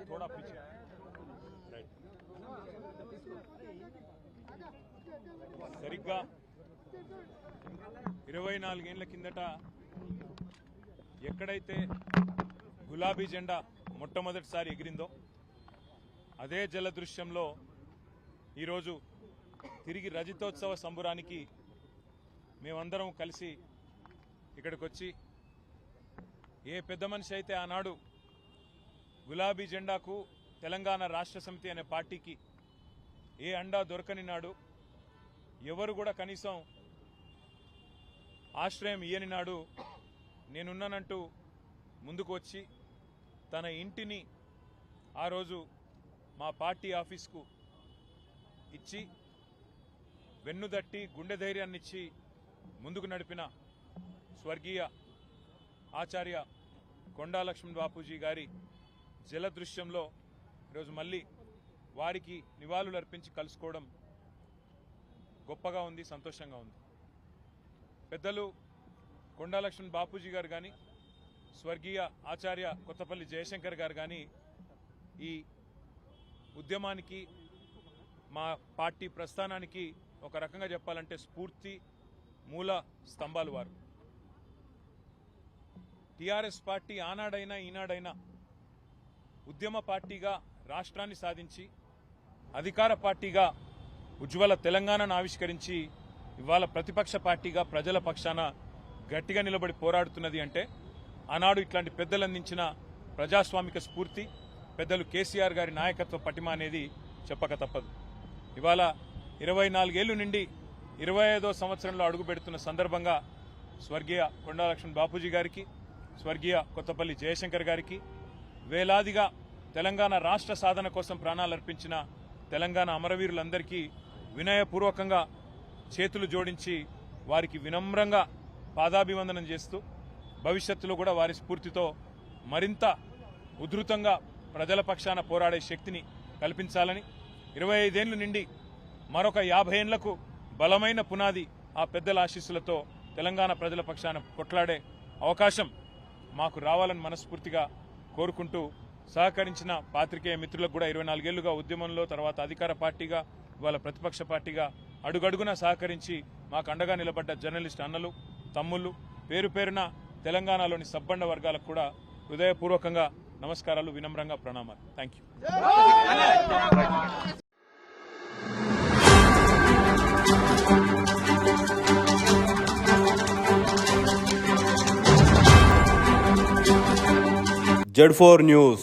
थोड़ा पीछे राइट సరిగ్గా 24 ఏళ్ల కిందట ఎక్కడైతే గులాబీ జెండా మొట్టమొదటిసారి ఎగిరిందో అదే జలదృశ్యంలో ఈరోజు తిరిగి రజతోత్సవ సంబరానికి మేమందరం కలిసి ఇక్కడికి వచ్చి ఏ పెద్ద మనిషి అయితే ఆనాడు గులాబీ జెండాకు తెలంగాణ రాష్ట్ర సమితి అనే పార్టీకి ఏ అండా దొరకని నాడు ఎవరు కూడా కనీసం ఆశ్రయం ఇయ్యని నాడు నేనున్నానంటూ ముందుకు వచ్చి తన ఇంటిని ఆ రోజు మా పార్టీ ఆఫీస్కు ఇచ్చి వెన్నుదట్టి గుండె ధైర్యాన్నిచ్చి ముందుకు నడిపిన స్వర్గీయ ఆచార్య కొండా లక్ష్మణ్ బాపూజీ గారి జలదృశ్యంలో ఈరోజు మళ్ళీ వారికి నివాళులు అర్పించి కలుసుకోవడం గొప్పగా ఉంది, సంతోషంగా ఉంది. పెద్దలు కొండా లక్ష్మణ్ బాపూజీ గారు కానీ స్వర్గీయ ఆచార్య కొత్తపల్లి జయశంకర్ గారు కానీ ఈ ఉద్యమానికి మా పార్టీ ప్రస్థానానికి ఒక రకంగా చెప్పాలంటే స్ఫూర్తి మూల స్తంభాలు వారు. టీఆర్ఎస్ పార్టీ ఆనాడైనా ఈనాడైనా ఉద్యమ పార్టీగా రాష్ట్రాన్ని సాధించి అధికార పార్టీగా ఉజ్వల తెలంగాణను ఆవిష్కరించి ఇవాళ ప్రతిపక్ష పార్టీగా ప్రజల పక్షాన గట్టిగా నిలబడి పోరాడుతున్నది అంటే ఆనాడు ఇట్లాంటి పెద్దలు అందించిన ప్రజాస్వామిక స్ఫూర్తి, పెద్దలు కేసీఆర్ గారి నాయకత్వ పటిమ అనేది చెప్పక తప్పదు. ఇవాళ 24 ఏళ్లు నుండి 25వ సంవత్సరంలో అడుగుపెడుతున్న సందర్భంగా స్వర్గీయ కొండా లక్ష్మణ్ బాపూజీ గారికి, స్వర్గీయ కొత్తపల్లి జయశంకర్ గారికి, వేలాదిగా తెలంగాణ రాష్ట్ర సాధన కోసం ప్రాణాలు అర్పించిన తెలంగాణ అమరవీరులందరికీ వినయపూర్వకంగా చేతులు జోడించి వారికి వినమ్రంగా పాదాభివందనం చేస్తూ భవిష్యత్తులో కూడా వారి స్ఫూర్తితో మరింత ఉధృతంగా ప్రజల పక్షాన పోరాడే శక్తిని కల్పించాలని, 25 ఏళ్లు నిండి మరొక 50 ఏళ్లకు బలమైన పునాది ఆ పెద్దల ఆశీస్సులతో తెలంగాణ ప్రజల పక్షాన కొట్లాడే అవకాశం మాకు రావాలని మనస్ఫూర్తిగా కోరుకుంటూ సహకరించిన పాత్రికేయ మిత్రులకు కూడా 24 ఏళ్లుగా ఉద్యమంలో, తర్వాత అధికార పార్టీగా, ఇవాళ ప్రతిపక్ష పార్టీగా అడుగడుగునా సహకరించి మాకు అండగా నిలబడ్డ జర్నలిస్ట్ అన్నలు, తమ్ముళ్ళు, పేరు పేరున తెలంగాణలోని సబ్బండ వర్గాలకు కూడా హృదయపూర్వకంగా నమస్కారాలు, వినమ్రంగా ప్రణామాలు. Thank you. Z4 News.